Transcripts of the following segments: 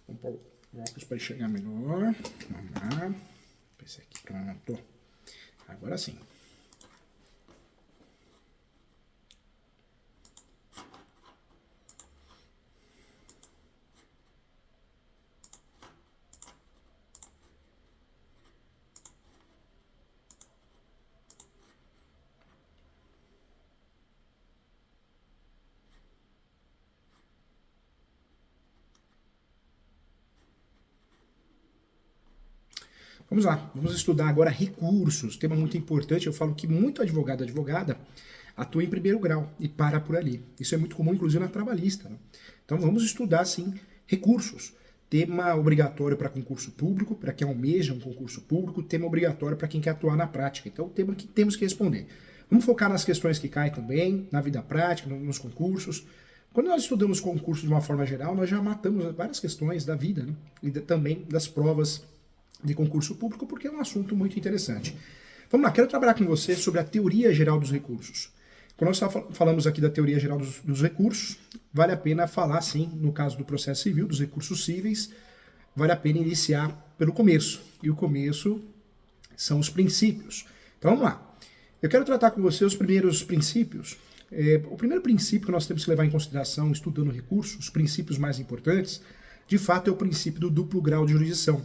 Vamos pôr o óculos para enxergar melhor. Vamos lá. Esse aqui, pronto. Agora sim. Vamos lá, vamos estudar agora recursos, tema muito importante. Eu falo que muito advogado e advogada atua em primeiro grau e para por ali. Isso é muito comum, inclusive, na trabalhista, né? Então vamos estudar, sim, recursos. Tema obrigatório para concurso público, para quem almeja um concurso público, tema obrigatório para quem quer atuar na prática. Então, tema que temos que responder. Vamos focar nas questões que caem também, na vida prática, nos concursos. Quando nós estudamos concurso de uma forma geral, nós já matamos várias questões da vida, né? E também das provas de concurso público, porque é um assunto muito interessante. Vamos lá, quero trabalhar com você sobre a teoria geral dos recursos. Quando nós falamos aqui da teoria geral dos recursos, vale a pena falar, sim, no caso do processo civil, dos recursos cíveis, vale a pena iniciar pelo começo. E o começo são os princípios. Então vamos lá. Eu quero tratar com você os primeiros princípios. O primeiro princípio que nós temos que levar em consideração, estudando recursos, os princípios mais importantes, de fato é o princípio do duplo grau de jurisdição,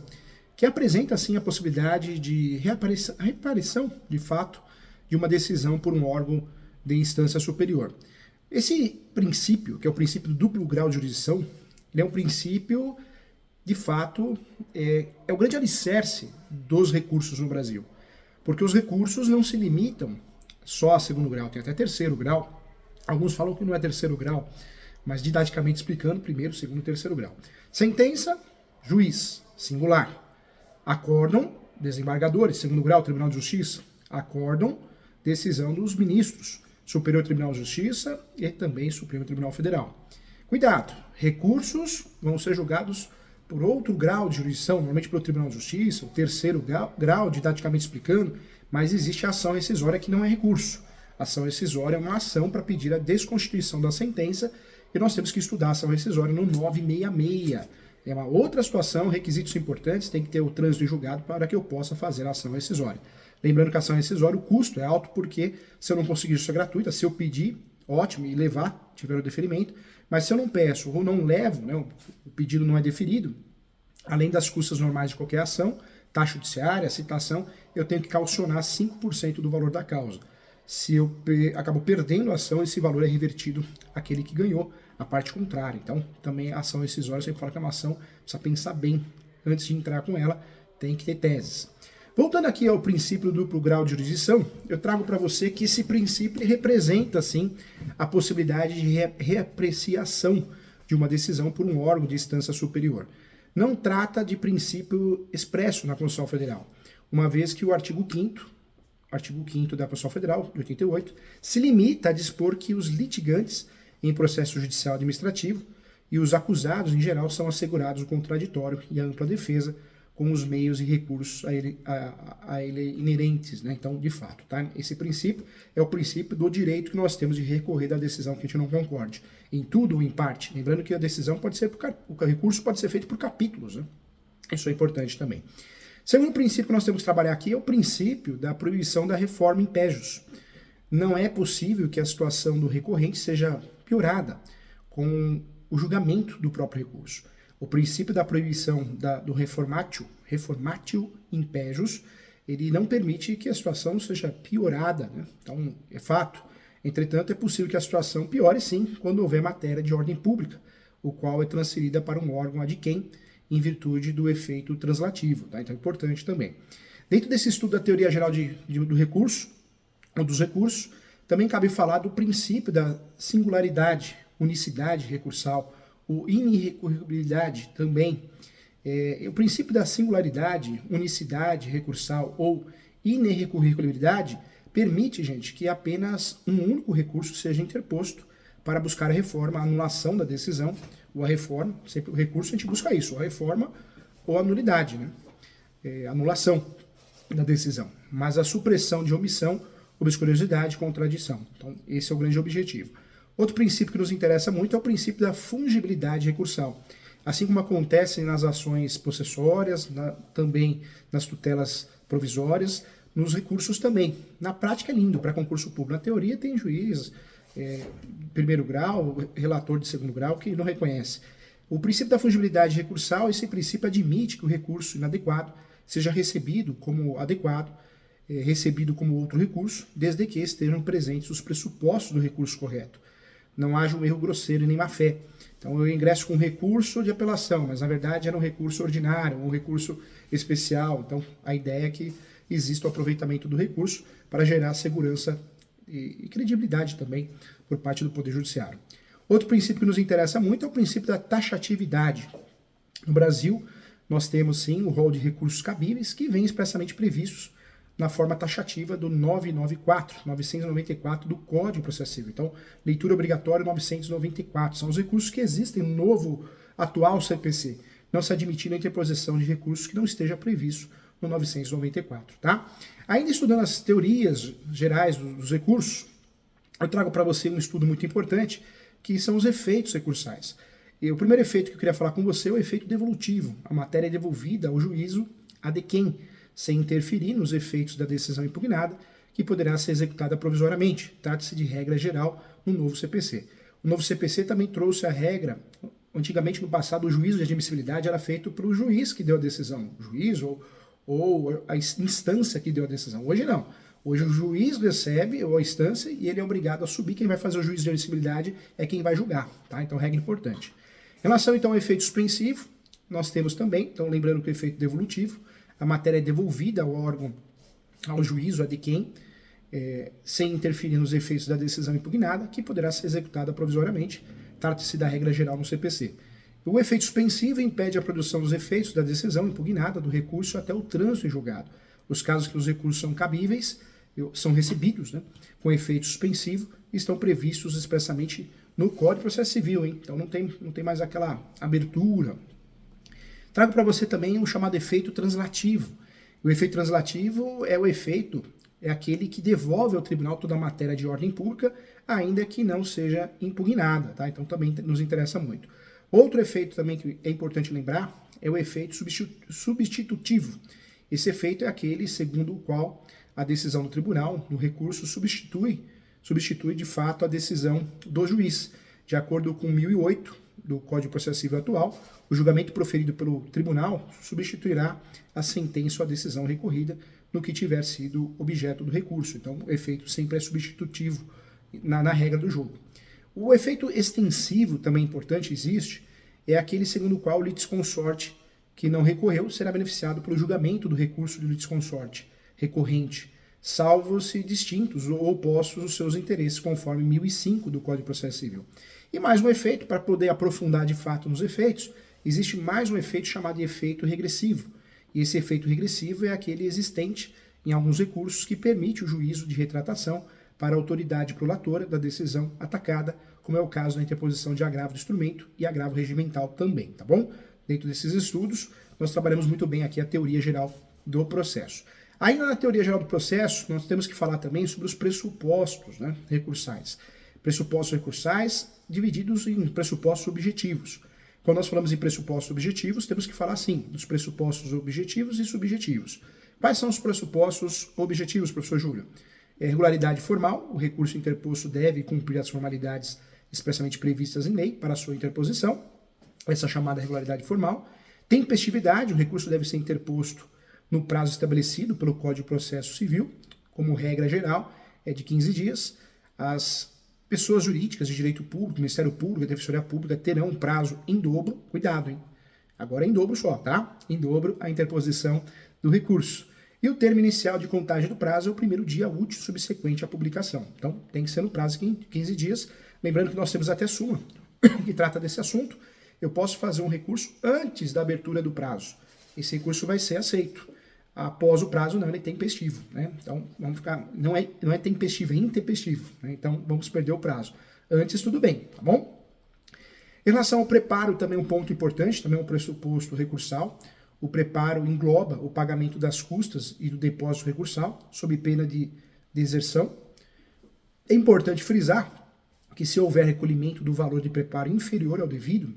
que apresenta, assim, a possibilidade de reaparição, de fato, de uma decisão por um órgão de instância superior. Esse princípio, que é o princípio do duplo grau de jurisdição, ele é um princípio, de fato, é o grande alicerce dos recursos no Brasil. Porque os recursos não se limitam só a segundo grau, tem até terceiro grau. Alguns falam que não é terceiro grau, mas didaticamente explicando, primeiro, segundo e terceiro grau. Sentença, juiz, singular. Acórdão, desembargadores, segundo grau, Tribunal de Justiça. Acórdão, decisão dos ministros, Superior Tribunal de Justiça e também Supremo Tribunal Federal. Cuidado, recursos vão ser julgados por outro grau de jurisdição, normalmente pelo Tribunal de Justiça, o terceiro grau, didaticamente explicando, mas existe a ação rescisória que não é recurso. A ação rescisória é uma ação para pedir a desconstituição da sentença e nós temos que estudar a ação rescisória no 966. É uma outra situação, requisitos importantes, tem que ter o trânsito em julgado para que eu possa fazer a ação rescisória. Lembrando que a ação rescisória, o custo é alto porque se eu não conseguir justiça gratuita, se eu pedir, ótimo, e levar, tiver o deferimento, mas se eu não peço ou não levo, né, o pedido não é deferido, além das custas normais de qualquer ação, taxa judiciária, citação, eu tenho que calcionar 5% do valor da causa. Se eu acabo perdendo a ação, esse valor é revertido àquele que ganhou, a parte contrária. Então, também a ação rescisória, sempre fala que é uma ação, precisa pensar bem antes de entrar com ela, tem que ter teses. Voltando aqui ao princípio do duplo grau de jurisdição, eu trago para você que esse princípio representa, sim, a possibilidade de reapreciação de uma decisão por um órgão de instância superior. Não trata de princípio expresso na Constituição Federal, uma vez que o artigo 5º da Constituição Federal, de 88, se limita a dispor que os litigantes em processo judicial administrativo e os acusados, em geral, são assegurados o contraditório e a ampla defesa com os meios e recursos a ele inerentes, né? Então, de fato, tá? Esse princípio é o princípio do direito que nós temos de recorrer da decisão que a gente não concorde, em tudo ou em parte. Lembrando que a decisão pode ser, o recurso pode ser feito por capítulos, né? Isso é importante também. Segundo princípio que nós temos que trabalhar aqui é o princípio da proibição da reforma in pejus. Não é possível que a situação do recorrente seja piorada com o julgamento do próprio recurso. O princípio da proibição do reformatio in pejus, ele não permite que a situação seja piorada, né? Então, é fato. Entretanto, é possível que a situação piore sim quando houver matéria de ordem pública, o qual é transferida para um órgão ad quem, em virtude do efeito translativo, tá? Então é importante também. Dentro desse estudo da teoria geral do recurso, ou dos recursos, também cabe falar do princípio da singularidade, unicidade recursal, ou inirrecorribilidade também. O princípio da singularidade, unicidade recursal ou inirrecorribilidade permite, gente, que apenas um único recurso seja interposto para buscar a reforma, a anulação da decisão, ou a reforma, sempre o recurso a gente busca isso, ou a reforma ou a nulidade, né? Anulação da decisão. Mas a supressão de omissão, obscuridade, contradição. Então, esse é o grande objetivo. Outro princípio que nos interessa muito é o princípio da fungibilidade recursal. assim como acontece nas ações possessórias, também nas tutelas provisórias, nos recursos também. Na prática é lindo para concurso público. Na teoria tem juiz, primeiro grau, relator de segundo grau que não reconhece. O princípio da fungibilidade recursal, esse princípio admite que o recurso inadequado seja recebido como adequado, recebido como outro recurso, desde que estejam presentes os pressupostos do recurso correto. Não haja um erro grosseiro e nem má fé. Então eu ingresso com um recurso de apelação, mas na verdade era um recurso ordinário, um recurso especial. Então a ideia é que exista o aproveitamento do recurso para gerar segurança e credibilidade também por parte do Poder Judiciário. Outro princípio que nos interessa muito é o princípio da taxatividade. No Brasil, nós temos sim o rol de recursos cabíveis que vem expressamente previstos na forma taxativa do 994 do Código de Processo Civil. Então, leitura obrigatória 994. São os recursos que existem no novo, atual CPC. Não se admitindo a interposição de recursos que não esteja previsto no 994, tá? Ainda estudando as teorias gerais dos recursos, eu trago para você um estudo muito importante, que são os efeitos recursais. E o primeiro efeito que eu queria falar com você é o efeito devolutivo. A matéria é devolvida ao juízo ad quem, sem interferir nos efeitos da decisão impugnada, que poderá ser executada provisoriamente. Trata-se de regra geral no novo CPC. O novo CPC também trouxe a regra, antigamente no passado o juízo de admissibilidade era feito para o juiz que deu a decisão, o juiz ou a instância que deu a decisão. Hoje não. Hoje o juiz recebe ou a instância e ele é obrigado a subir. Quem vai fazer o juízo de admissibilidade é quem vai julgar, tá? Então, regra importante. Em relação, então, ao efeito suspensivo, nós temos também, então, lembrando que o efeito devolutivo, a matéria é devolvida ao órgão, ao juízo, ad quem, sem interferir nos efeitos da decisão impugnada, que poderá ser executada provisoriamente. Trata-se da regra geral no CPC. O efeito suspensivo impede a produção dos efeitos da decisão impugnada do recurso até o trânsito em julgado. Os casos que os recursos são cabíveis, são recebidos, né, com efeito suspensivo, estão previstos expressamente no Código de Processo Civil, hein? Então não tem mais aquela abertura. Trago para você também o chamado efeito translativo. O efeito translativo é aquele que devolve ao tribunal toda a matéria de ordem pública, ainda que não seja impugnada, tá? Então também nos interessa muito. Outro efeito também que é importante lembrar é o efeito substitutivo. Esse efeito é aquele segundo o qual a decisão do tribunal, no recurso, substitui de fato a decisão do juiz. De acordo com 1008 do Código de Processo Civil atual, o julgamento proferido pelo tribunal substituirá a sentença ou a decisão recorrida no que tiver sido objeto do recurso. Então, o efeito sempre é substitutivo na regra do jogo. O efeito extensivo, também importante, existe, é aquele segundo o qual o litisconsorte que não recorreu será beneficiado pelo julgamento do recurso do litisconsorte recorrente, salvo-se distintos ou opostos os seus interesses, conforme 1005 do Código de Processo Civil. E mais um efeito, para poder aprofundar de fato nos efeitos, existe mais um efeito chamado de efeito regressivo. E esse efeito regressivo é aquele existente em alguns recursos que permite o juízo de retratação para a autoridade prolatora da decisão atacada, como é o caso da interposição de agravo do instrumento e agravo regimental também, tá bom? Dentro desses estudos, nós trabalhamos muito bem aqui a teoria geral do processo. Ainda na teoria geral do processo, nós temos que falar também sobre os pressupostos, né, recursais. Pressupostos recursais divididos em pressupostos objetivos. Quando nós falamos em pressupostos objetivos, temos que falar, sim, dos pressupostos objetivos e subjetivos. Quais são os pressupostos objetivos, professor Júlio? Regularidade formal, o recurso interposto deve cumprir as formalidades expressamente previstas em lei para a sua interposição, essa chamada regularidade formal. Tempestividade, o recurso deve ser interposto no prazo estabelecido pelo Código de Processo Civil, como regra geral, é de 15 dias. As pessoas jurídicas de direito público, Ministério Público, a Defensoria Pública, terão um prazo em dobro, cuidado, hein? Agora em dobro só, tá? Em dobro a interposição do recurso. E o termo inicial de contagem do prazo é o primeiro dia útil subsequente à publicação. Então, tem que ser no prazo de 15 dias. Lembrando que nós temos até súmula que trata desse assunto. Eu posso fazer um recurso antes da abertura do prazo. Esse recurso vai ser aceito. Após o prazo, não, ele é tempestivo, né? Então, vamos ficar, não é tempestivo, é intempestivo, né? Então, vamos perder o prazo. Antes, tudo bem, tá bom? Em relação ao preparo, também um ponto importante, também um pressuposto recursal. O preparo engloba o pagamento das custas e do depósito recursal, sob pena de deserção. É importante frisar que se houver recolhimento do valor de preparo inferior ao devido,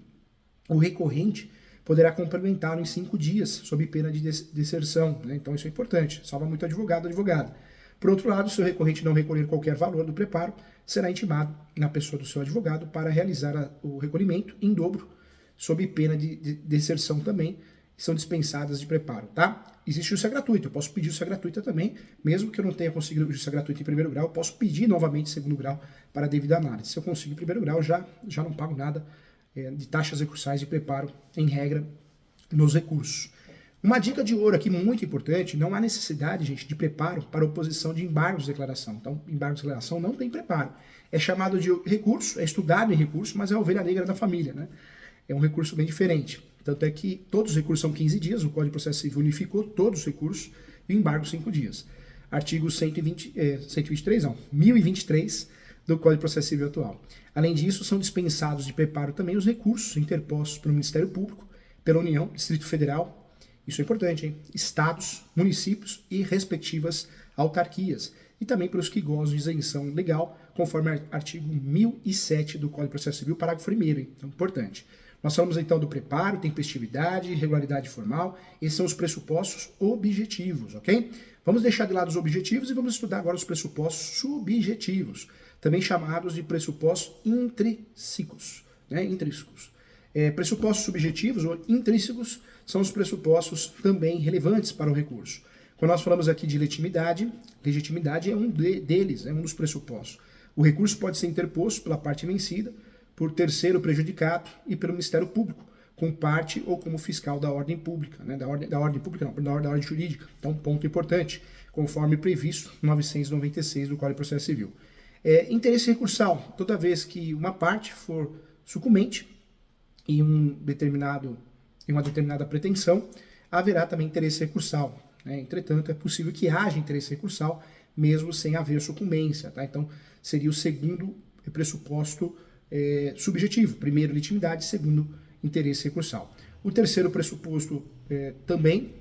O recorrente poderá complementá-lo em 5 dias, sob pena de deserção, né? Então isso é importante, salva muito advogado ou advogada. Por outro lado, se o recorrente não recolher qualquer valor do preparo, será intimado na pessoa do seu advogado para realizar o recolhimento em dobro, sob pena de deserção também, são dispensadas de preparo, tá? Existe justiça gratuita, eu posso pedir justiça gratuita também, mesmo que eu não tenha conseguido justiça gratuita em primeiro grau, eu posso pedir novamente em segundo grau para a devida análise. Se eu conseguir em primeiro grau, já não pago nada de taxas recursais de preparo, em regra, nos recursos. Uma dica de ouro aqui muito importante, não há necessidade, gente, de preparo para oposição de embargos de declaração. Então, embargo de declaração não tem preparo. É chamado de recurso, é estudado em recurso, mas é a ovelha negra da família, né? É um recurso bem diferente. Tanto é que todos os recursos são 15 dias, o Código de Processo Civil unificou todos os recursos e o embargo 5 dias. Artigo 1023 do Código de Processo Civil atual. Além disso, são dispensados de preparo também os recursos interpostos pelo Ministério Público, pela União, Distrito Federal, isso é importante, hein? Estados, municípios e respectivas autarquias, e também pelos que gozam de isenção legal, conforme artigo 1007 do Código de Processo Civil, parágrafo 1º, hein? Então, importante. Nós falamos então do preparo, tempestividade, regularidade formal, esses são os pressupostos objetivos, ok? Vamos deixar de lado os objetivos e vamos estudar agora os pressupostos subjetivos, também chamados de pressupostos intrínsecos, né? Intrínsecos. Pressupostos subjetivos ou intrínsecos são os pressupostos também relevantes para o recurso. Quando nós falamos aqui de legitimidade é um deles, é um dos pressupostos. O recurso pode ser interposto pela parte vencida, por terceiro prejudicado e pelo Ministério Público, com parte ou como fiscal da ordem pública, né? da ordem pública não, da ordem jurídica. Então, ponto importante, conforme previsto no 996 do Código de Processo Civil. Interesse recursal, toda vez que uma parte for sucumbente em uma determinada pretensão, haverá também interesse recursal, né? Entretanto, é possível que haja interesse recursal mesmo sem haver sucumbência, tá? Então, seria o segundo pressuposto subjetivo. Primeiro, legitimidade. Segundo, interesse recursal. O terceiro pressuposto também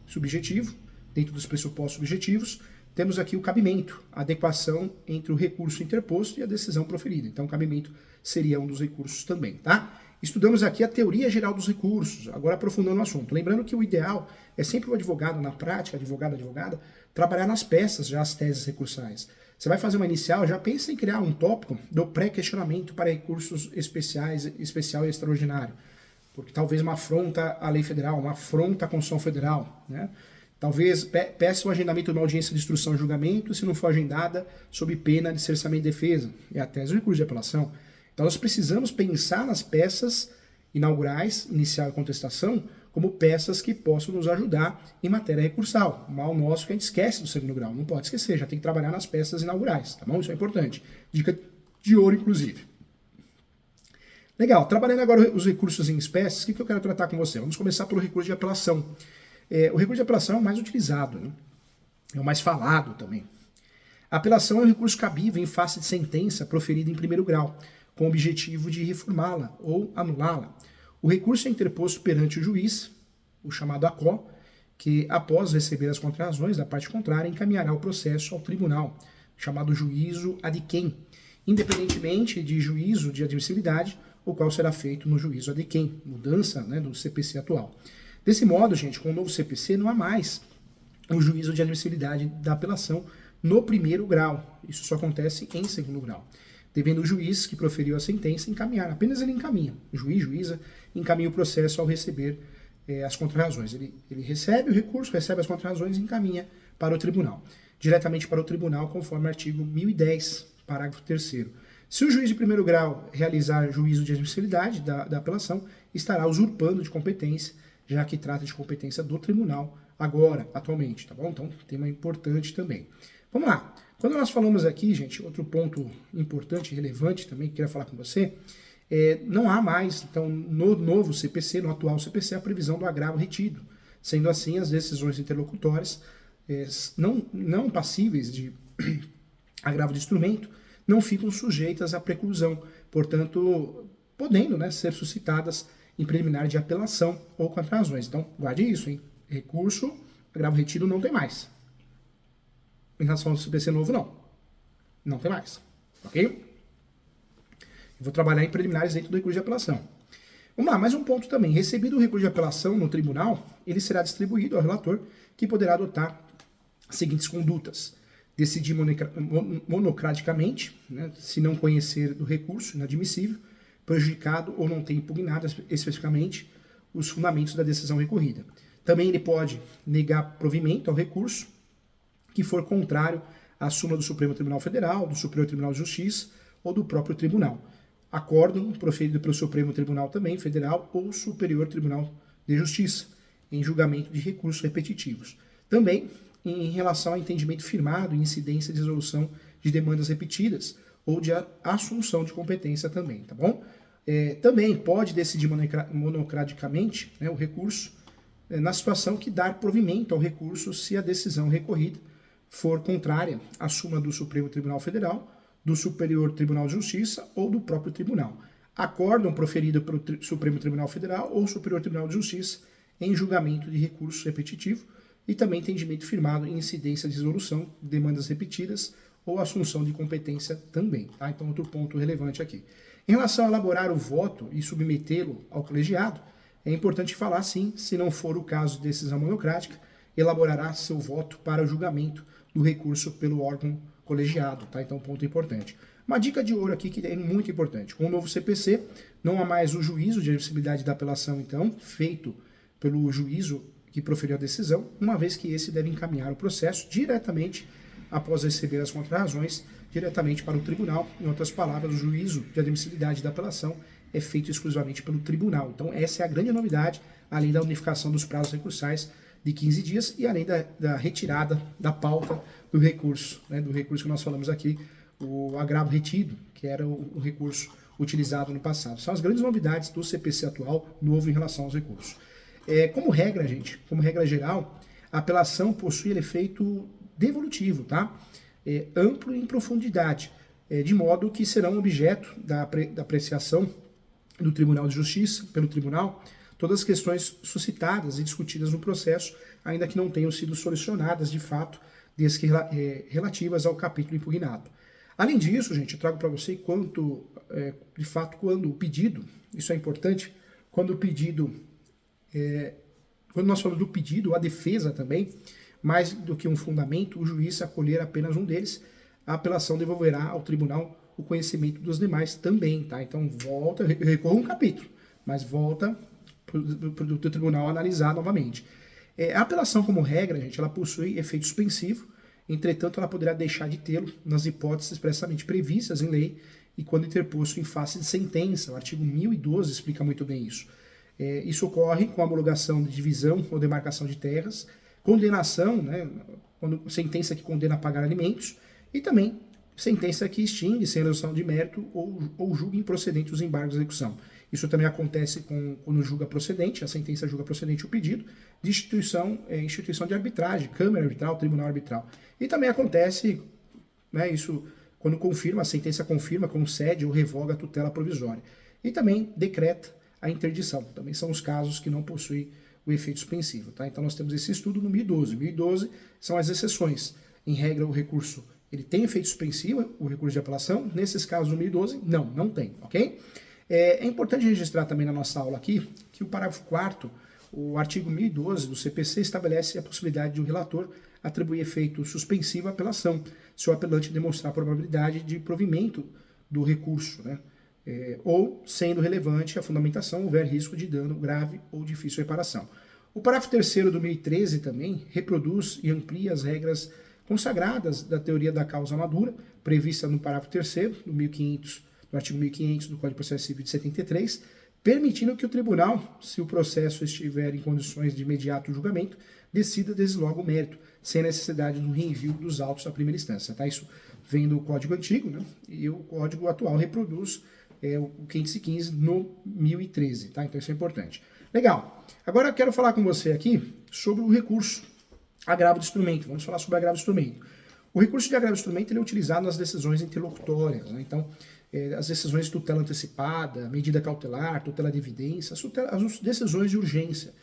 subjetivo, dentro dos pressupostos subjetivos, temos aqui o cabimento, a adequação entre o recurso interposto e a decisão proferida. Então, o cabimento seria um dos recursos também, tá? Estudamos aqui a teoria geral dos recursos, agora aprofundando o assunto. Lembrando que o ideal é sempre o advogado, na prática, advogada, trabalhar nas peças já as teses recursais. Você vai fazer uma inicial, já pensa em criar um tópico do pré-questionamento para recursos especial e extraordinário. Porque talvez uma afronta à lei federal, uma afronta à Constituição Federal, né? Talvez peça o agendamento de uma audiência de instrução e julgamento, se não for agendada, sob pena de cerceamento de defesa. É a tese do recurso de apelação. Então nós precisamos pensar nas peças inaugurais, inicial e contestação, como peças que possam nos ajudar em matéria recursal. O mal nosso que a gente esquece do segundo grau. Não pode esquecer, já tem que trabalhar nas peças inaugurais, tá bom? Isso é importante. Dica de ouro, inclusive. Legal, trabalhando agora os recursos em espécies, o que eu quero tratar com você? Vamos começar pelo recurso de apelação. O recurso de apelação é o mais utilizado, né? É o mais falado também. A apelação é um recurso cabível em face de sentença proferida em primeiro grau, com o objetivo de reformá-la ou anulá-la. O recurso é interposto perante o juiz, o chamado ACO, que após receber as contrarrazões da parte contrária, encaminhará o processo ao tribunal, chamado juízo ad quem, independentemente de juízo de admissibilidade, o qual será feito no juízo ad quem, mudança, né, do CPC atual. Desse modo, gente, com o novo CPC não há mais o juízo de admissibilidade da apelação no primeiro grau. Isso só acontece em segundo grau. Devendo o juiz que proferiu a sentença encaminhar, apenas ele encaminha. O juiz, juíza, encaminha o processo ao receber as contrarrazões. Ele recebe o recurso, recebe as contrarrazões e encaminha para o tribunal. Diretamente para o tribunal, conforme o artigo 1010, parágrafo 3º. Se o juiz de primeiro grau realizar juízo de admissibilidade da apelação, estará usurpando de competência, já que trata de competência do tribunal agora, atualmente, tá bom? Então, tema importante também. Vamos lá. Quando nós falamos aqui, gente, outro ponto importante e relevante também que eu queria falar com você, não há mais, então, no novo CPC, no atual CPC, a previsão do agravo retido. Sendo assim, as decisões interlocutórias não passíveis de agravo de instrumento não ficam sujeitas à preclusão, portanto, podendo, né, ser suscitadas em preliminar de apelação ou contrarrazões. Então, guarde isso, hein? Recurso, agravo retido não tem mais. Em relação ao CPC novo, não. Não tem mais. Ok? Eu vou trabalhar em preliminares dentro do recurso de apelação. Vamos lá, mais um ponto também. Recebido o recurso de apelação no tribunal, ele será distribuído ao relator, que poderá adotar as seguintes condutas: decidir monocraticamente, né, se não conhecer do recurso inadmissível, prejudicado ou não ter impugnado especificamente os fundamentos da decisão recorrida. Também ele pode negar provimento ao recurso que for contrário à súmula do Supremo Tribunal Federal, do Superior Tribunal de Justiça ou do próprio tribunal. Acórdão proferido pelo Supremo Tribunal também Federal ou Superior Tribunal de Justiça, em julgamento de recursos repetitivos. Também em relação a entendimento firmado em incidência de resolução de demandas repetidas ou de assunção de competência também, tá bom? Também pode decidir monocraticamente, né, o recurso na situação que dar provimento ao recurso se a decisão recorrida for contrária à súmula do Supremo Tribunal Federal, do Superior Tribunal de Justiça ou do próprio tribunal. Acórdão proferido pelo Supremo Tribunal Federal ou Superior Tribunal de Justiça em julgamento de recurso repetitivo e também entendimento firmado em incidência de resolução de demandas repetidas ou assunção de competência também. Tá? Então, outro ponto relevante aqui. Em relação a elaborar o voto e submetê-lo ao colegiado, é importante falar, sim, se não for o caso de decisão monocrática, elaborará seu voto para o julgamento do recurso pelo órgão colegiado, tá? Então, ponto importante. Uma dica de ouro aqui que é muito importante. Com o novo CPC, não há mais o juízo de admissibilidade da apelação, então, feito pelo juízo que proferiu a decisão, uma vez que esse deve encaminhar o processo diretamente, após receber as contrarrazões, diretamente para o tribunal. Em outras palavras, o juízo de admissibilidade da apelação é feito exclusivamente pelo tribunal. Então, essa é a grande novidade, além da unificação dos prazos recursais de 15 dias e além da retirada da pauta do recurso, né, do recurso que nós falamos aqui, o agravo retido, que era o recurso utilizado no passado. São as grandes novidades do CPC atual, novo em relação aos recursos. Como regra, gente, como regra geral, a apelação possui efeito devolutivo, tá? Amplo e em profundidade, de modo que serão objeto da apreciação do Tribunal de Justiça, pelo tribunal, todas as questões suscitadas e discutidas no processo, ainda que não tenham sido solucionadas de fato, desde que relativas ao capítulo impugnado. Além disso, gente, eu trago para você de fato, quando o pedido, isso é importante, quando o pedido, quando nós falamos do pedido, a defesa também, mais do que um fundamento, o juiz acolher apenas um deles, a apelação devolverá ao tribunal o conhecimento dos demais também, tá? Então volta, recorra um capítulo, mas volta para o tribunal analisar novamente. A apelação, como regra, gente, ela possui efeito suspensivo, entretanto, ela poderá deixar de tê-lo nas hipóteses expressamente previstas em lei e quando interposto em face de sentença. O artigo 1012 explica muito bem isso. Isso ocorre com a homologação de divisão ou demarcação de terras, condenação, né, sentença que condena a pagar alimentos, e também sentença que extingue sem redução de mérito ou julga improcedente os embargos de execução. Isso também acontece quando julga procedente, a sentença julga procedente o pedido de instituição de arbitragem, Câmara Arbitral, Tribunal Arbitral. E também acontece, né, isso quando confirma, a sentença confirma, concede ou revoga a tutela provisória. E também decreta a interdição. Também são os casos que não possuem o efeito suspensivo. Tá? Então nós temos esse estudo no 1012. 1012 são as exceções. Em regra, o recurso ele tem efeito suspensivo, o recurso de apelação. Nesses casos do 1012, não tem, ok? É importante registrar também na nossa aula aqui que o parágrafo 4º, o artigo 1012 do CPC estabelece a possibilidade de o relator atribuir efeito suspensivo à apelação, se o apelante demonstrar a probabilidade de provimento do recurso, né? Ou, sendo relevante a fundamentação, houver risco de dano grave ou difícil reparação. O parágrafo 3º do 1013 também reproduz e amplia as regras consagradas da teoria da causa madura, prevista no parágrafo 3º do artigo 1500 do Código de Processo Civil de 73, permitindo que o tribunal, se o processo estiver em condições de imediato julgamento, decida desde logo o mérito, sem necessidade do reenvio dos autos à primeira instância. Tá? Isso vem do Código Antigo, né? E o Código atual reproduz o 515 no 1013. Tá? Então isso é importante. Legal. Agora eu quero falar com você aqui sobre o recurso agravo de instrumento. Vamos falar sobre agravo de instrumento. O recurso de agravo de instrumento ele é utilizado nas decisões interlocutórias. Né? Então, as decisões de tutela antecipada, medida cautelar, tutela de evidência, as decisões de urgência,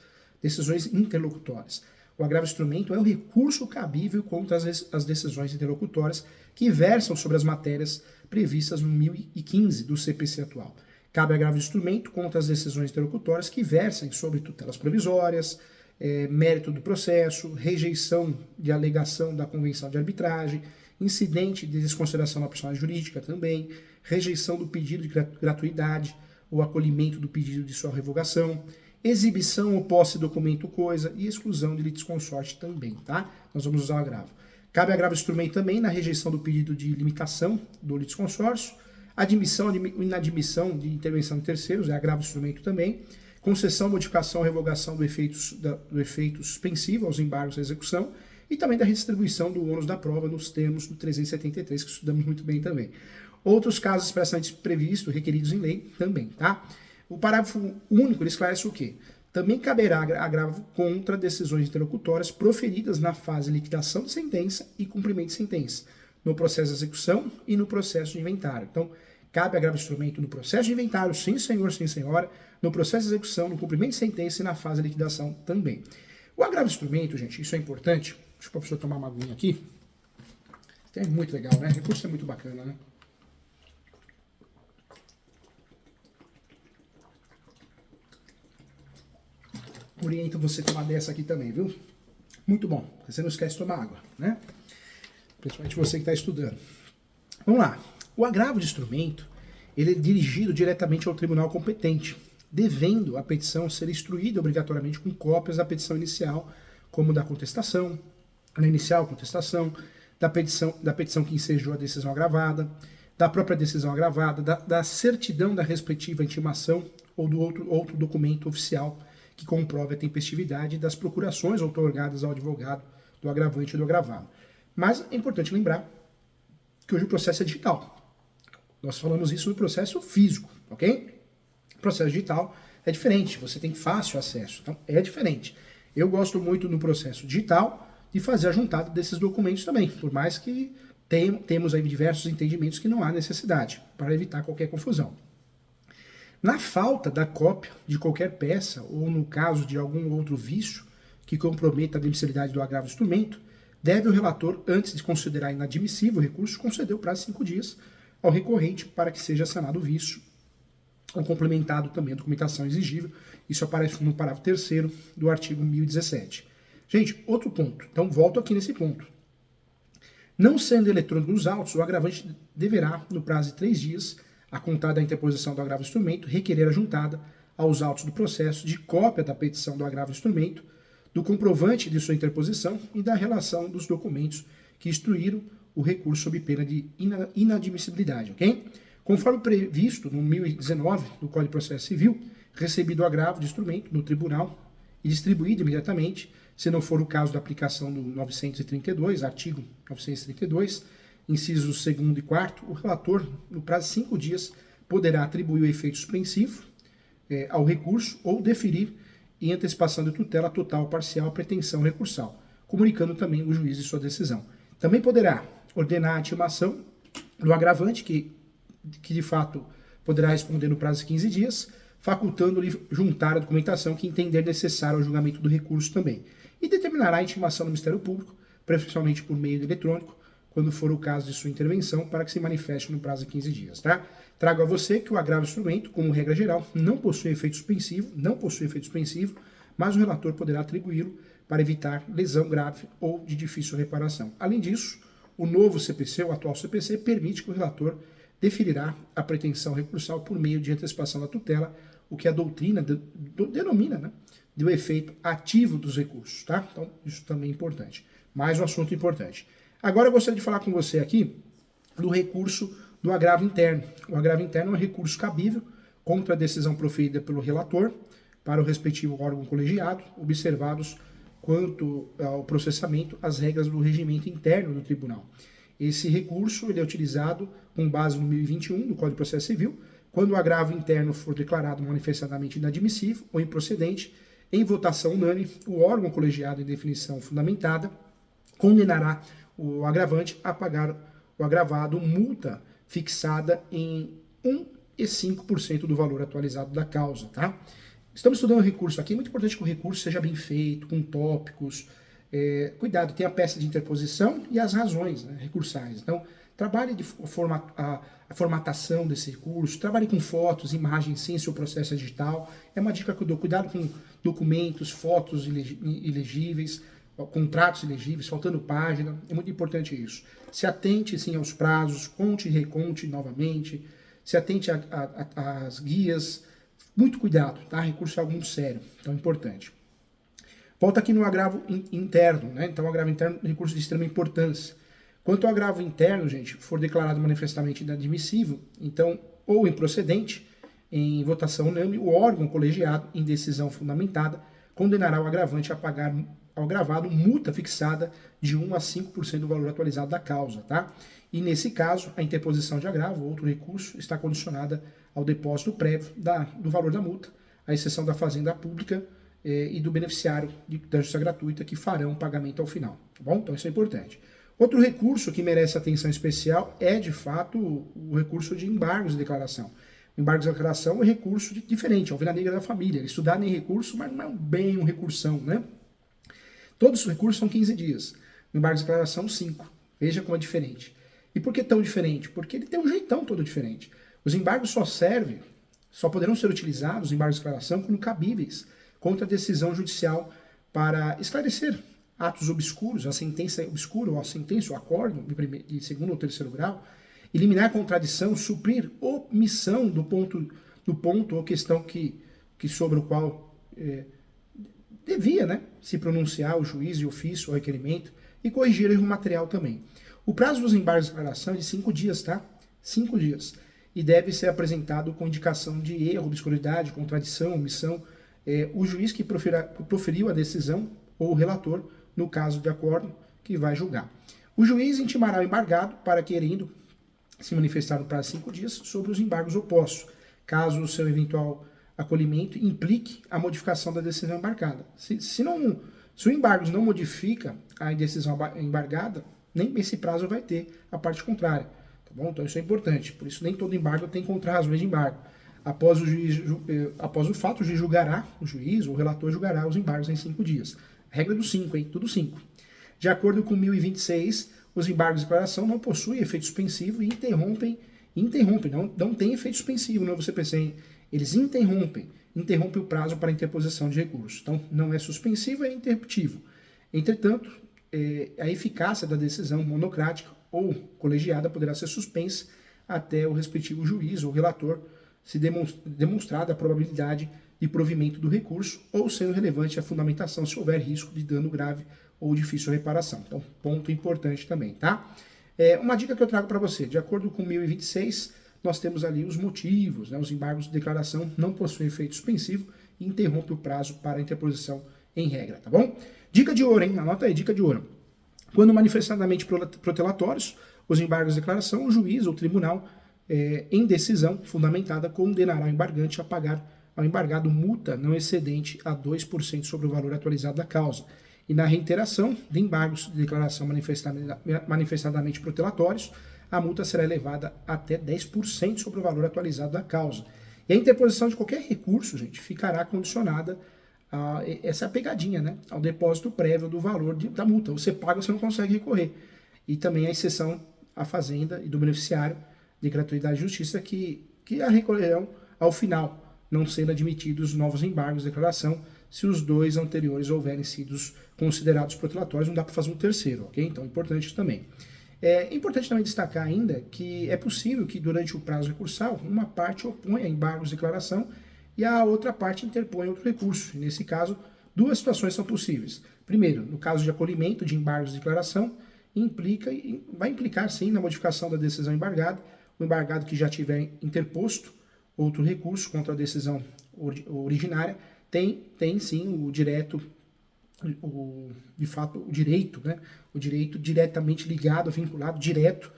decisões interlocutórias. O agravo de instrumento é o recurso cabível contra as decisões interlocutórias que versam sobre as matérias previstas no 1015 do CPC atual. Cabe agravo de instrumento contra as decisões interlocutórias que versem sobre tutelas provisórias, mérito do processo, rejeição de alegação da convenção de arbitragem, incidente de desconsideração da personalidade jurídica também, rejeição do pedido de gratuidade ou acolhimento do pedido de sua revogação, exibição ou posse de documento coisa e exclusão de litisconsorte também, tá? Nós vamos usar o agravo. Cabe agravo de instrumento também na rejeição do pedido de limitação do litisconsórcio, admissão ou inadmissão de intervenção de terceiros, é agravo de instrumento também, concessão, modificação, revogação do efeito suspensivo aos embargos à execução e também da redistribuição do ônus da prova nos termos do 373, que estudamos muito bem também. Outros casos expressamente previstos, requeridos em lei, também, tá? O parágrafo único ele esclarece o quê? Também caberá agravo contra decisões interlocutórias proferidas na fase de liquidação de sentença e cumprimento de sentença, no processo de execução e no processo de inventário. Então, cabe agravo de instrumento no processo de inventário, sim senhor, sim senhora, no processo de execução, no cumprimento de sentença e na fase de liquidação também. O agravo de instrumento, gente, isso é importante. Deixa o professor tomar uma aguinha aqui. É muito legal, né? O recurso é muito bacana, né? Oriento você a tomar dessa aqui também, viu? Muito bom, porque você não esquece de tomar água, né? Principalmente você que está estudando. Vamos lá. O agravo de instrumento, ele é dirigido diretamente ao tribunal competente, devendo a petição ser instruída obrigatoriamente com cópias da petição inicial, como da contestação, da inicial contestação, da petição que ensejou a decisão agravada, da própria decisão agravada, da certidão da respectiva intimação ou do outro documento oficial que comprove a tempestividade das procurações outorgadas ao advogado do agravante e do agravado. Mas é importante lembrar que hoje o processo é digital. Nós falamos isso no processo físico, ok? O processo digital é diferente, você tem fácil acesso, então é diferente. Eu gosto muito no processo digital de fazer a juntada desses documentos também, por mais que temos aí diversos entendimentos que não há necessidade, para evitar qualquer confusão. Na falta da cópia de qualquer peça, ou no caso de algum outro vício que comprometa a admissibilidade do agravo do instrumento, deve o relator, antes de considerar inadmissível o recurso, conceder o prazo de 5 dias ao recorrente para que seja sanado o vício, ou complementado também a documentação exigível. Isso aparece no parágrafo 3º do artigo 1017. Gente, outro ponto. Então, volto aqui nesse ponto. Não sendo eletrônico os autos, o agravante deverá, no prazo de 3 dias, a contar da interposição do agravo do instrumento, requerer a juntada aos autos do processo de cópia da petição do agravo do instrumento, do comprovante de sua interposição e da relação dos documentos que instruíram o recurso sob pena de inadmissibilidade, ok? Conforme previsto no 1019 do Código de Processo Civil, recebido o agravo de instrumento no tribunal e distribuído imediatamente, se não for o caso da aplicação do 932, artigo 932, incisos 2º e 4º, o relator, no prazo de 5 dias, poderá atribuir o efeito suspensivo ao recurso ou deferir em antecipação de tutela total ou parcial a pretensão recursal, comunicando também o juiz de sua decisão. Também poderá ordenar a intimação do agravante, que de fato poderá responder no prazo de 15 dias, facultando-lhe juntar a documentação que entender necessária ao julgamento do recurso também. E determinará a intimação do Ministério Público, preferencialmente por meio eletrônico, quando for o caso de sua intervenção, para que se manifeste no prazo de 15 dias, tá? Trago a você que o agravo instrumento, como regra geral, não possui efeito suspensivo, mas o relator poderá atribuí-lo para evitar lesão grave ou de difícil reparação. Além disso, o novo CPC, o atual CPC, permite que o relator deferirá a pretensão recursal por meio de antecipação da tutela, o que a doutrina denomina, né, do efeito ativo dos recursos, tá? Então, isso também é importante. Mais um assunto importante. Agora eu gostaria de falar com você aqui do recurso do agravo interno. O agravo interno é um recurso cabível contra a decisão proferida pelo relator para o respectivo órgão colegiado, observados quanto ao processamento as regras do regimento interno do tribunal. Esse recurso ele é utilizado com base no 1021 do Código de Processo Civil, quando o agravo interno for declarado manifestamente inadmissível ou improcedente, em votação unânime, o órgão colegiado em definição fundamentada condenará o agravante a pagar o agravado multa fixada em 1,5% do valor atualizado da causa, tá? Estamos estudando o recurso aqui, é muito importante que o recurso seja bem feito, com tópicos, cuidado, tem a peça de interposição e as razões, né, recursais. Então, trabalhe a formatação desse recurso, trabalhe com fotos, imagens sem seu processo digital. É uma dica que eu dou, cuidado com documentos, fotos ilegíveis, contratos ilegíveis, faltando página, é muito importante isso. Se atente sim aos prazos, conte e reconte novamente, se atente às guias, muito cuidado, tá? Recurso é algo muito sério, então é importante. Volta aqui no agravo interno, né? Então, o agravo interno é um recurso de extrema importância. Quanto ao agravo interno, gente, for declarado manifestamente inadmissível, então, ou improcedente, em votação unânime, o órgão colegiado, em decisão fundamentada, condenará o agravante a pagar ao agravado multa fixada de 1 a 5% do valor atualizado da causa, tá? E nesse caso, a interposição de agravo ou outro recurso está condicionada ao depósito prévio do valor da multa, à exceção da fazenda pública e do beneficiário da justiça gratuita que farão o pagamento ao final, tá bom? Então isso é importante. Outro recurso que merece atenção especial é, de fato, o recurso de embargos de declaração. O embargo de declaração é um recurso diferente, é o ovelha negra da família. Estudar nem recurso, mas não é bem um recursão, né? Todos os recursos são 15 dias. O embargo de declaração, 5. Veja como é diferente. E por que tão diferente? Porque ele tem um jeitão todo diferente. Os embargos só poderão ser utilizados, os embargos de declaração, quando cabíveis, contra a decisão judicial para esclarecer atos obscuros, a sentença obscura, ou a sentença, o acórdão de segundo ou terceiro grau, eliminar contradição, suprir omissão do ponto ou questão que sobre o qual devia, né, se pronunciar o juiz e ofício ou requerimento, e corrigir erro material também. O prazo dos embargos de declaração é de 5 dias, tá? 5 dias. E deve ser apresentado com indicação de erro, obscuridade, contradição, omissão, o juiz que proferiu a decisão ou o relator, no caso de acordo, que vai julgar. O juiz intimará o embargado para querendo se manifestar no prazo de 5 dias sobre os embargos opostos, caso o seu eventual acolhimento implique a modificação da decisão embargada. Se o embargo não modifica a decisão embargada, nem esse prazo vai ter a parte contrária. Tá bom? Então isso é importante. Por isso nem todo embargo tem contra-razões de embargo. Após o fato, o juiz julgará, o juiz ou o relator julgará os embargos em 5 dias. Regra dos 5, hein? Tudo 5. De acordo com 1026, os embargos de declaração não possuem efeito suspensivo e interrompem, não tem efeito suspensivo no CPC, hein? Eles interrompem o prazo para interposição de recurso. Então, não é suspensivo, é interruptivo. Entretanto, a eficácia da decisão monocrática ou colegiada poderá ser suspensa até o respectivo juiz ou relator se demonstrada a probabilidade de provimento do recurso ou sendo relevante a fundamentação se houver risco de dano grave ou difícil reparação. Então, ponto importante também, tá? Uma dica que eu trago para você, de acordo com 1026, nós temos ali os motivos, né? Os embargos de declaração não possuem efeito suspensivo e interrompe o prazo para a interposição em regra, tá bom? Dica de ouro, hein? Anota aí, dica de ouro. Quando manifestadamente protelatórios, os embargos de declaração, o juiz ou tribunal, em decisão fundamentada, condenará o embargante a pagar ao embargado multa não excedente a 2% sobre o valor atualizado da causa. E na reiteração de embargos de declaração manifestadamente protelatórios, a multa será elevada até 10% sobre o valor atualizado da causa. E a interposição de qualquer recurso, gente, ficará condicionada a essa pegadinha, né? Ao depósito prévio do valor da multa. Você paga, você não consegue recorrer. E também a exceção à fazenda e do beneficiário de gratuidade e justiça que a recolherão ao final, não sendo admitidos novos embargos de declaração se os 2 anteriores houverem sido considerados protelatórios, não dá para fazer um terceiro, ok? Então, importante isso também. É importante também destacar ainda que é possível que durante o prazo recursal, uma parte oponha embargos de declaração e a outra parte interpõe outro recurso. Nesse caso, 2 situações são possíveis. Primeiro, no caso de acolhimento de embargos de declaração, vai implicar sim na modificação da decisão embargada, o embargado que já tiver interposto outro recurso contra a decisão originária, tem sim o direito, de fato, o direito, né? O direito diretamente ligado, vinculado, direto,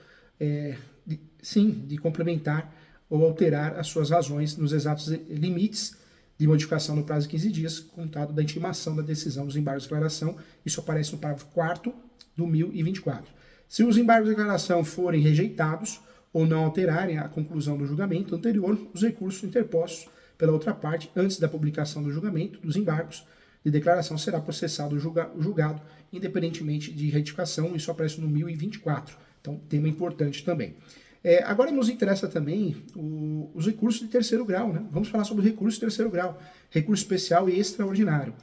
de complementar ou alterar as suas razões nos exatos limites de modificação no prazo de 15 dias, contado da intimação da decisão dos embargos de declaração. Isso aparece no parágrafo 4º do 1024. Se os embargos de declaração forem rejeitados ou não alterarem a conclusão do julgamento anterior, os recursos interpostos pela outra parte, antes da publicação do julgamento dos embargos de declaração, será processado ou julgado, independentemente de retificação. Isso aparece no 1024. Então, tema importante também. Agora nos interessa também os recursos de terceiro grau, né? Vamos falar sobre recursos de terceiro grau, recurso especial e extraordinário.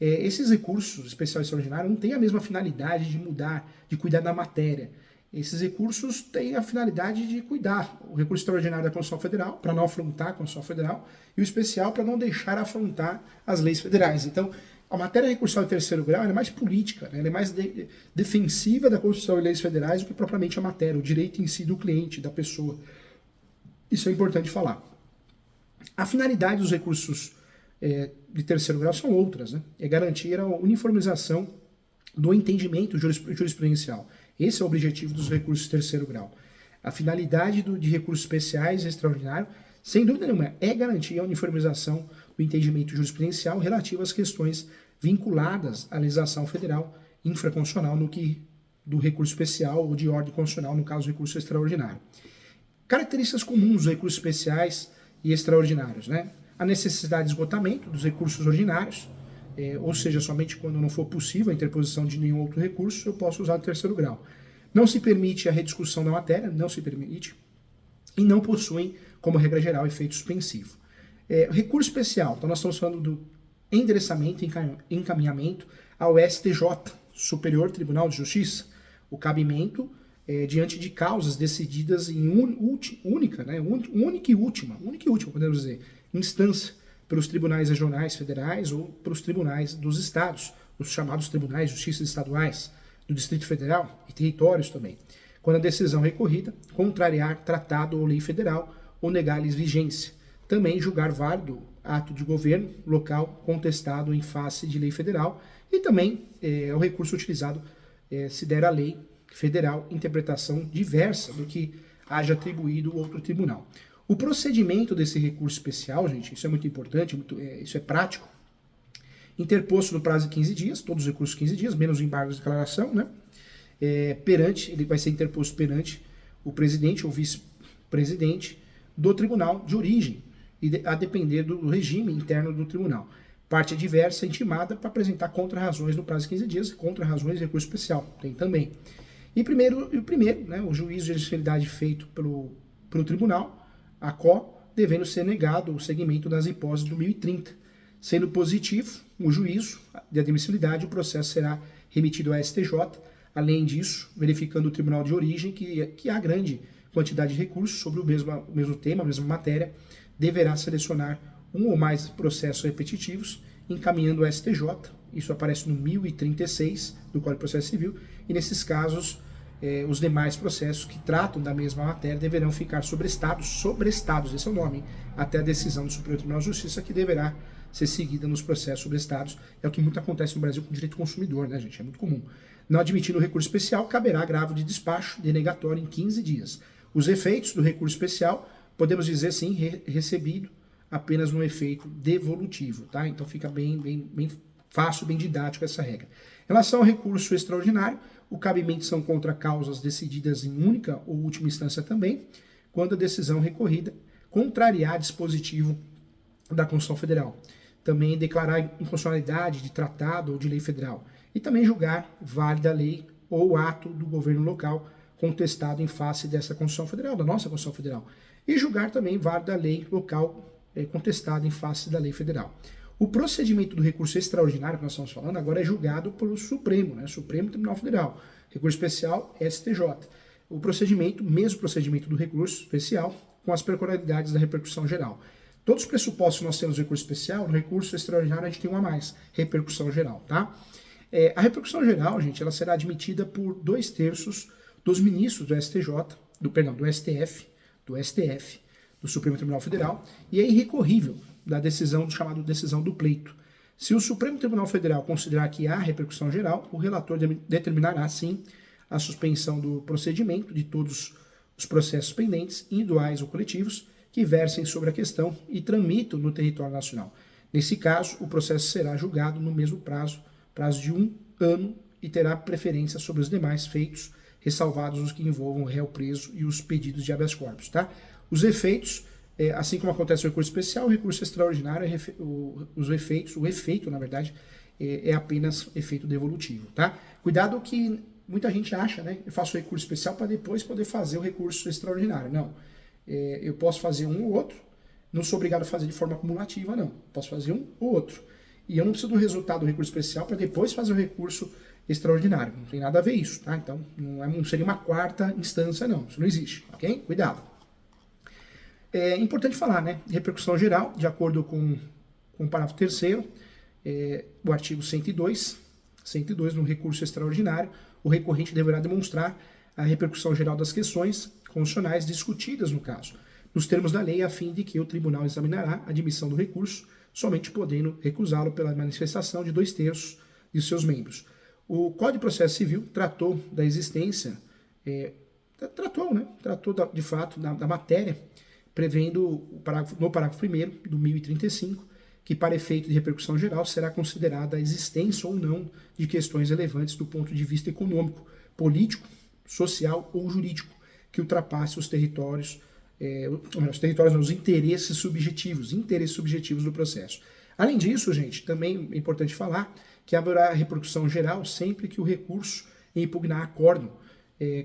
Esses recursos especial e extraordinário não têm a mesma finalidade de mudar, de cuidar da matéria. Esses recursos têm a finalidade de cuidar. O recurso extraordinário da Constituição Federal, para não afrontar a Constituição Federal, e o especial para não deixar afrontar as leis federais. Então, a matéria recursal de terceiro grau é mais política, né? Ela é mais defensiva da Constituição e leis federais do que propriamente a matéria, o direito em si do cliente, da pessoa. Isso é importante falar. A finalidade dos recursos de terceiro grau são outras, né? É garantir a uniformização do entendimento jurisprudencial. Esse é o objetivo dos recursos de terceiro grau. A finalidade de recursos especiais e extraordinários, sem dúvida nenhuma, é garantir a uniformização do entendimento jurisprudencial relativo às questões vinculadas à legislação federal infraconstitucional do recurso especial ou de ordem constitucional, no caso, do recurso extraordinário. Características comuns dos recursos especiais e extraordinários, né? A necessidade de esgotamento dos recursos ordinários, ou seja, somente quando não for possível a interposição de nenhum outro recurso, eu posso usar o terceiro grau. Não se permite a rediscussão da matéria, não se permite, e não possuem, como regra geral, efeito suspensivo. Recurso especial, então nós estamos falando do endereçamento e encaminhamento ao STJ, Superior Tribunal de Justiça, o cabimento diante de causas decididas em única e última, podemos dizer, instância, pelos tribunais regionais federais ou pelos tribunais dos estados, os chamados tribunais de justiça estaduais, do Distrito Federal e territórios também, quando a decisão recorrida contrariar tratado ou lei federal ou negar-lhes vigência. Também julgar válido ato de governo local contestado em face de lei federal e também é o recurso utilizado se der a lei federal interpretação diversa do que haja atribuído outro tribunal. O procedimento desse recurso especial, gente, isso é muito importante, isso é prático, interposto no prazo de 15 dias, todos os recursos 15 dias, menos o embargo de declaração, né? Ele vai ser interposto perante o presidente ou vice-presidente do tribunal de origem, a depender do regime interno do tribunal. Parte adversa intimada para apresentar contra-razões no prazo de 15 dias, contra-razões de recurso especial, tem também. E o primeiro, né, o juízo de admissibilidade feito pelo tribunal, a CO, devendo ser negado o segmento das hipóteses do 1030. Sendo positivo o juízo de admissibilidade, o processo será remetido ao STJ. Além disso, verificando o tribunal de origem que há grande quantidade de recursos sobre o mesmo tema, a mesma matéria, deverá selecionar um ou mais processos repetitivos, encaminhando ao STJ. Isso aparece no 1036 do Código de Processo Civil, e nesses casos, os demais processos que tratam da mesma matéria deverão ficar sobrestados, esse é o nome, até a decisão do Superior Tribunal de Justiça, que deverá ser seguida nos processos sobrestados. É o que muito acontece no Brasil com o direito consumidor, né, gente? É muito comum. Não admitindo o recurso especial, caberá agravo de despacho denegatório em 15 dias. Os efeitos do recurso especial, podemos dizer sim, recebido apenas no efeito devolutivo, tá? Então fica bem fácil, bem didático essa regra. Em relação ao recurso extraordinário, o cabimento são contra causas decididas em única ou última instância também, quando a decisão recorrida contrariar dispositivo da Constituição Federal. Também declarar inconstitucionalidade de tratado ou de lei federal. E também julgar válida a lei ou ato do governo local contestado em face dessa Constituição Federal, da nossa Constituição Federal. E julgar também válida a lei local contestada em face da lei federal. O procedimento do recurso extraordinário que nós estamos falando agora é julgado pelo Supremo, né? Supremo Tribunal Federal. Recurso especial, STJ. O procedimento, mesmo procedimento do recurso especial, com as peculiaridades da repercussão geral. Todos os pressupostos que nós temos no recurso especial, no recurso extraordinário a gente tem um a mais, repercussão geral, tá? A repercussão geral, gente, ela será admitida por 2/3 dos ministros do STJ, do STF, do Supremo Tribunal Federal, e é irrecorrível da decisão chamada decisão do pleito. Se o Supremo Tribunal Federal considerar que há repercussão geral, o relator determinará, sim, a suspensão do procedimento de todos os processos pendentes, individuais ou coletivos, que versem sobre a questão e tramitam no território nacional. Nesse caso, o processo será julgado no mesmo prazo de 1 ano, e terá preferência sobre os demais feitos, ressalvados os que envolvam o réu preso e os pedidos de habeas corpus, tá? Os efeitos, assim como acontece no recurso especial, o recurso extraordinário, o efeito, na verdade, é apenas efeito devolutivo, tá? Cuidado que muita gente acha, né? Eu faço recurso especial para depois poder fazer o recurso extraordinário. Não. Eu posso fazer um ou outro, não sou obrigado a fazer de forma acumulativa, não. Posso fazer um ou outro. E eu não preciso do resultado do recurso especial para depois fazer o recurso extraordinário. Não tem nada a ver isso, tá? Então, não seria uma quarta instância, não. Isso não existe, ok? Cuidado. É importante falar, né? Repercussão geral, de acordo com o parágrafo 3º, o artigo 102, no recurso extraordinário, o recorrente deverá demonstrar a repercussão geral das questões constitucionais discutidas no caso, nos termos da lei, a fim de que o tribunal examinará a admissão do recurso, somente podendo recusá-lo pela manifestação de 2/3 de seus membros. O Código de Processo Civil tratou da existência, tratou de fato da matéria, prevendo no parágrafo 1º do 1035, que para efeito de repercussão geral será considerada a existência ou não de questões relevantes do ponto de vista econômico, político, social ou jurídico, que ultrapasse os territórios, os interesses subjetivos do processo. Além disso, gente, também é importante falar que haverá repercussão geral sempre que o recurso impugnar acórdão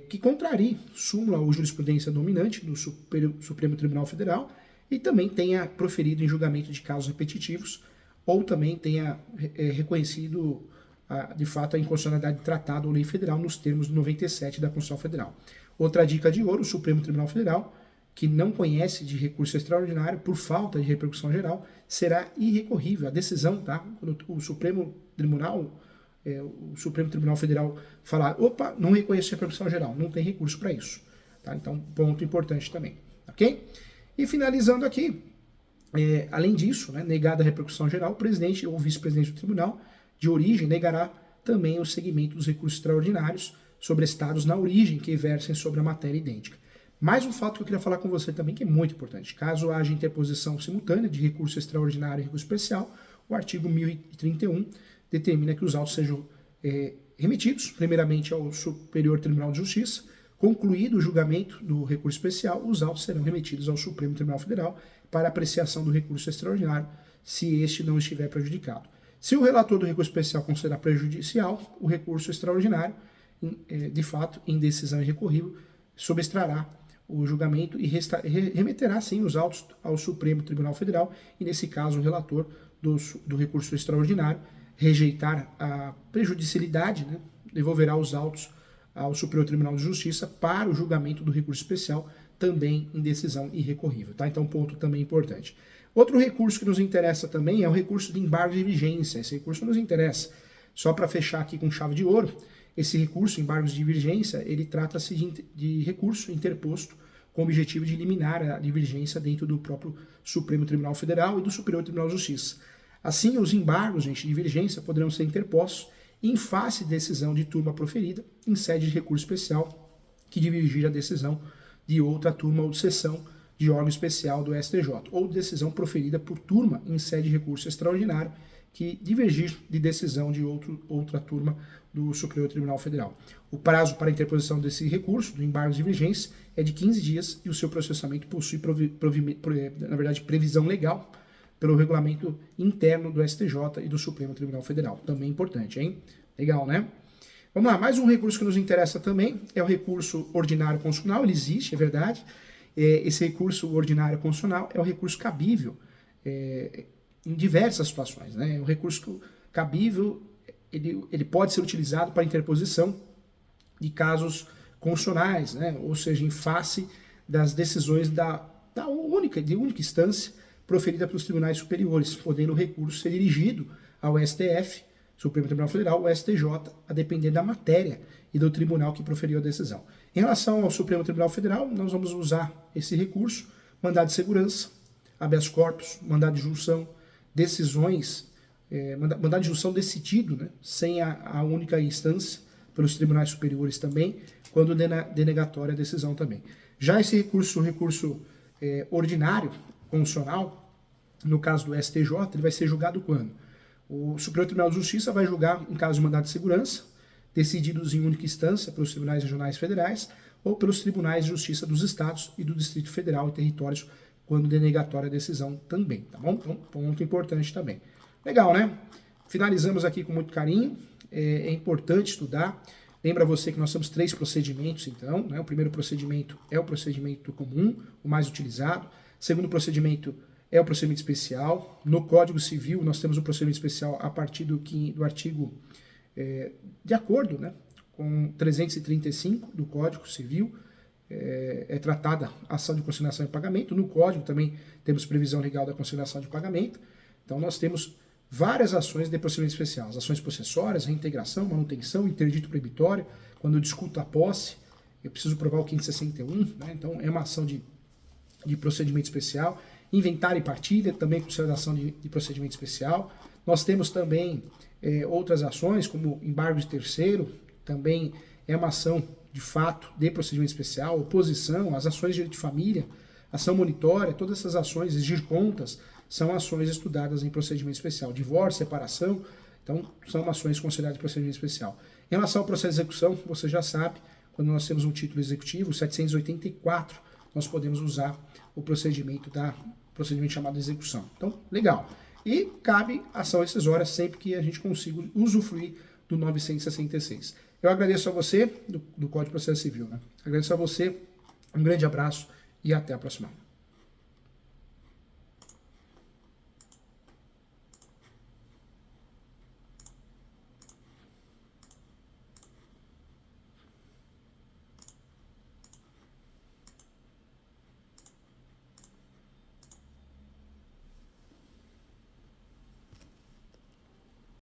que contrarie súmula ou jurisprudência dominante do Supremo Tribunal Federal e também tenha proferido em julgamento de casos repetitivos ou também tenha reconhecido de fato a inconstitucionalidade de tratado ou lei federal nos termos do 97 da Constituição Federal. Outra dica de ouro, o Supremo Tribunal Federal, que não conhece de recurso extraordinário por falta de repercussão geral, será irrecorrível. A decisão, tá? Quando o Supremo Tribunal Federal falar, opa, não reconheço repercussão geral, não tem recurso para isso. Tá? Então, ponto importante também. Ok? E finalizando aqui, além disso, né, negada a repercussão geral, o presidente ou vice-presidente do tribunal de origem negará também o segmento dos recursos extraordinários sobre estados na origem que versem sobre a matéria idêntica. Mais um fato que eu queria falar com você também, que é muito importante. Caso haja interposição simultânea de recurso extraordinário e recurso especial, o artigo 1031 determina que os autos sejam remetidos, primeiramente ao Superior Tribunal de Justiça. Concluído o julgamento do recurso especial, os autos serão remetidos ao Supremo Tribunal Federal para apreciação do recurso extraordinário, se este não estiver prejudicado. Se o relator do recurso especial considerar prejudicial, o recurso extraordinário, de fato, em decisão irrecorrível, subtrará o julgamento e remeterá, sim, os autos ao Supremo Tribunal Federal, e, nesse caso, o relator do recurso extraordinário rejeitar a prejudicialidade, né, devolverá os autos ao Superior Tribunal de Justiça para o julgamento do recurso especial, também em decisão irrecorrível. Tá? Então, ponto também importante. Outro recurso que nos interessa também é o recurso de embargo de vigência. Esse recurso nos interessa. Só para fechar aqui com chave de ouro, esse recurso, embargos de divergência, ele trata-se de recurso interposto com o objetivo de eliminar a divergência dentro do próprio Supremo Tribunal Federal e do Superior Tribunal de Justiça. Assim, os embargos, gente, de divergência poderão ser interpostos em face de decisão de turma proferida em sede de recurso especial que divergir a decisão de outra turma ou de sessão de órgão especial do STJ, ou decisão proferida por turma em sede de recurso extraordinário que divergir de decisão de outra turma do Superior Tribunal Federal. O prazo para a interposição desse recurso, do embargo de divergência, é de 15 dias e o seu processamento possui, previsão legal pelo regulamento interno do STJ e do Supremo Tribunal Federal. Também importante, hein? Legal, né? Vamos lá, mais um recurso que nos interessa também é o recurso ordinário constitucional. Ele existe, é verdade. Esse recurso ordinário constitucional é o recurso cabível em diversas situações, né? O recurso cabível, ele pode ser utilizado para interposição de casos constitucionais, né? Ou seja, em face das decisões de única instância proferida pelos tribunais superiores, podendo o recurso ser dirigido ao STF, Supremo Tribunal Federal, ou STJ, a depender da matéria e do tribunal que proferiu a decisão. Em relação ao Supremo Tribunal Federal, nós vamos usar esse recurso, mandado de segurança, habeas corpus, mandado de junção, decisões, mandado de junção decidido, né, sem a única instância, pelos tribunais superiores também, quando denegatória a decisão também. Já esse recurso, o recurso ordinário, constitucional, no caso do STJ, ele vai ser julgado quando? O Superior Tribunal de Justiça vai julgar em caso de mandado de segurança, decididos em única instância pelos tribunais regionais federais ou pelos tribunais de justiça dos estados e do Distrito Federal e territórios, quando denegatória a decisão também, tá bom? Então, ponto importante também. Legal, né? Finalizamos aqui com muito carinho. É importante estudar. Lembra você que nós temos 3 procedimentos, então, né? O primeiro procedimento é o procedimento comum, o mais utilizado. O segundo procedimento é o procedimento especial. No Código Civil, nós temos o procedimento especial a partir do artigo, de acordo, né, com 335 do Código Civil, é tratada a ação de consignação e pagamento. No Código também temos previsão legal da consignação de pagamento. Então, nós temos várias ações de procedimento especial. As ações possessórias, reintegração, manutenção, interdito proibitório. Quando eu discuto a posse, eu preciso provar o 561, né? Então, é uma ação de procedimento especial. Inventário e partilha, também consideração de procedimento especial. Nós temos também outras ações, como embargo de terceiro, também é uma ação de fato de procedimento especial, oposição, as ações de direito de família, ação monitória, todas essas ações, exigir contas, são ações estudadas em procedimento especial. Divórcio, separação, então são ações consideradas em procedimento especial. Em relação ao processo de execução, você já sabe, quando nós temos um título executivo, 784, nós podemos usar o procedimento chamado execução. Então, legal. E cabe ação excisória sempre que a gente consiga usufruir do 966. Eu agradeço a você, do Código de Processo Civil, né? Agradeço a você, um grande abraço e até a próxima.